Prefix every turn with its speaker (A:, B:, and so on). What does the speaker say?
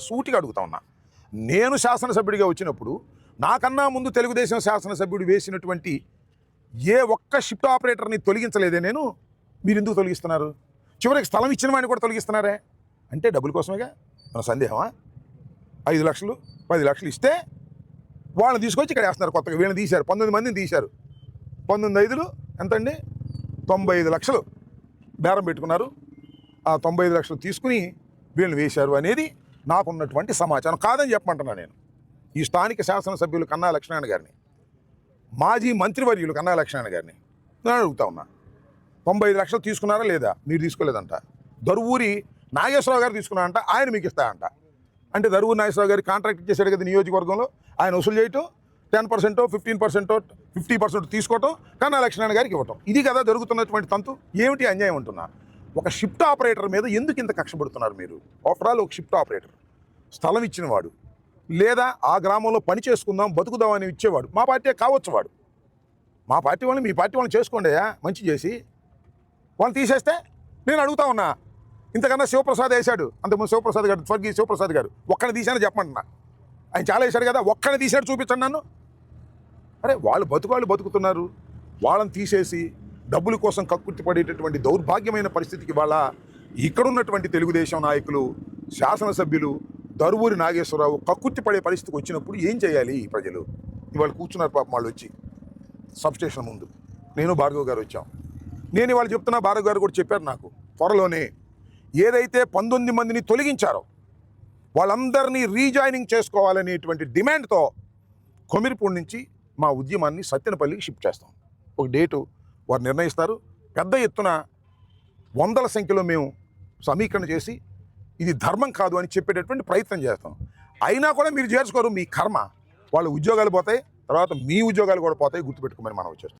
A: సూటిగా అడుగుతా ఉన్నా. నేను శాసనసభ్యుడిగా వచ్చినప్పుడు నాకన్నా ముందు తెలుగుదేశం శాసనసభ్యుడు వేసినటువంటి ఏ ఒక్క షిఫ్ట్ ఆపరేటర్ని తొలగించలేదే నేను. మీరు ఎందుకు తొలగిస్తున్నారు? చివరికి స్థలం ఇచ్చిన వాడిని కూడా తొలగిస్తున్నారే అంటే డబ్బుల కోసమేగా. మన సందేహమా? 5 లక్షలు 10 లక్షలు ఇస్తే వాళ్ళని తీసుకొచ్చి ఇక్కడ వేస్తున్నారు. కొత్తగా వీళ్ళని తీశారు, 19 మందిని తీశారు. 19 ఎంతండి? 95 లక్షలు బేరం పెట్టుకున్నారు. ఆ 95 లక్షలు తీసుకుని వీళ్ళని వేశారు అనేది నాకున్నటువంటి సమాచారం. కాదని చెప్పమంటున్నా నేను. ఈ స్థానిక శాసనసభ్యులు కన్నా లక్ష్మీనారాయణ గారిని, మాజీ మంత్రివర్యులు కన్నా లక్ష్మీనారాయణ గారిని నేను అడుగుతా ఉన్నా, 95 లక్షలు తీసుకున్నారా లేదా? మీరు తీసుకోలేదంట. దరువూరి నాగేశ్వరరావు గారు తీసుకున్నారంట, ఆయన మీకు ఇస్తాయంట. అంటే దరువూరి నాగేశ్వరరావు గారి కాంట్రాక్ట్ ఇచ్చేసాడు కదా నియోజకవర్గంలో, ఆయన వసూలు చేయటం 10%, 15%, 50% తీసుకోవటం, కన్నా లక్ష్మీనారాయణ గారికి ఇవ్వటం. ఇది కదా జరుగుతున్నటువంటి తంతు. ఏమిటి అన్యాయం అంటున్నా? ఒక షిఫ్ట్ ఆపరేటర్ మీద ఎందుకు ఇంత కక్షపడుతున్నారు మీరు? ఆఫ్టర్ ఆల్ ఒక షిఫ్ట్ ఆపరేటర్, స్థలం ఇచ్చినవాడు, లేదా ఆ గ్రామంలో పని చేసుకుందాం బతుకుదాం అని ఇచ్చేవాడు. మా పార్టీ కావచ్చు వాడు. మా పార్టీ వాళ్ళని మీ పార్టీ వాళ్ళని చేసుకోండి మంచి చేసి. వాళ్ళని తీసేస్తే నేను అడుగుతా ఉన్నా, ఇంతకన్నా శివప్రసాద్ వేశాడు, అంతకుముందు శివప్రసాద్ గారు, స్వర్గీయ శివప్రసాద్ గారు, ఒక్కడిని తీశాను చెప్పమంటున్నా. ఆయన చాలా వేశాడు కదా, ఒక్కడిని తీశాడు చూపించండి నన్ను. అరే వాళ్ళు బతుకుతున్నారు, వాళ్ళని తీసేసి డబ్బుల కోసం కక్కుర్తి పడేటటువంటి దౌర్భాగ్యమైన పరిస్థితికి వాళ్ళ ఇక్కడున్నటువంటి తెలుగుదేశం నాయకులు, శాసనసభ్యులు, దరువూరి నాగేశ్వరరావు కక్కుర్తి పడే పరిస్థితికి వచ్చినప్పుడు ఏం చేయాలి ప్రజలు? ఇవాళ కూర్చున్నారు పాపం వాళ్ళు వచ్చి సబ్స్టేషన్ ముందు. నేను భార్గవ్ గారు వచ్చాం. నేను ఇవాళ చెప్తున్నా, భార్గవ్ గారు కూడా చెప్పారు నాకు, త్వరలోనే ఏదైతే 19 మందిని తొలగించారో వాళ్ళందరినీ రీజాయినింగ్ చేసుకోవాలనేటువంటి డిమాండ్తో కొమిరిపూడి నుంచి మా ఉద్యమాన్ని సత్తెనపల్లికి షిఫ్ట్ చేస్తాం. ఒక డేటు వారు నిర్ణయిస్తారు. పెద్ద ఎత్తున వందల సంఖ్యలో మేము సమీకరణ చేసి ఇది ధర్మం కాదు అని చెప్పేటటువంటి ప్రయత్నం చేస్తాం. అయినా కూడా మీరు చేర్చుకోరు, మీ కర్మ. వాళ్ళ ఉద్యోగాలు పోతాయి, తర్వాత మీ ఉద్యోగాలు కూడా పోతాయి, గుర్తుపెట్టుకోమని మనం వచ్చేస్తాం.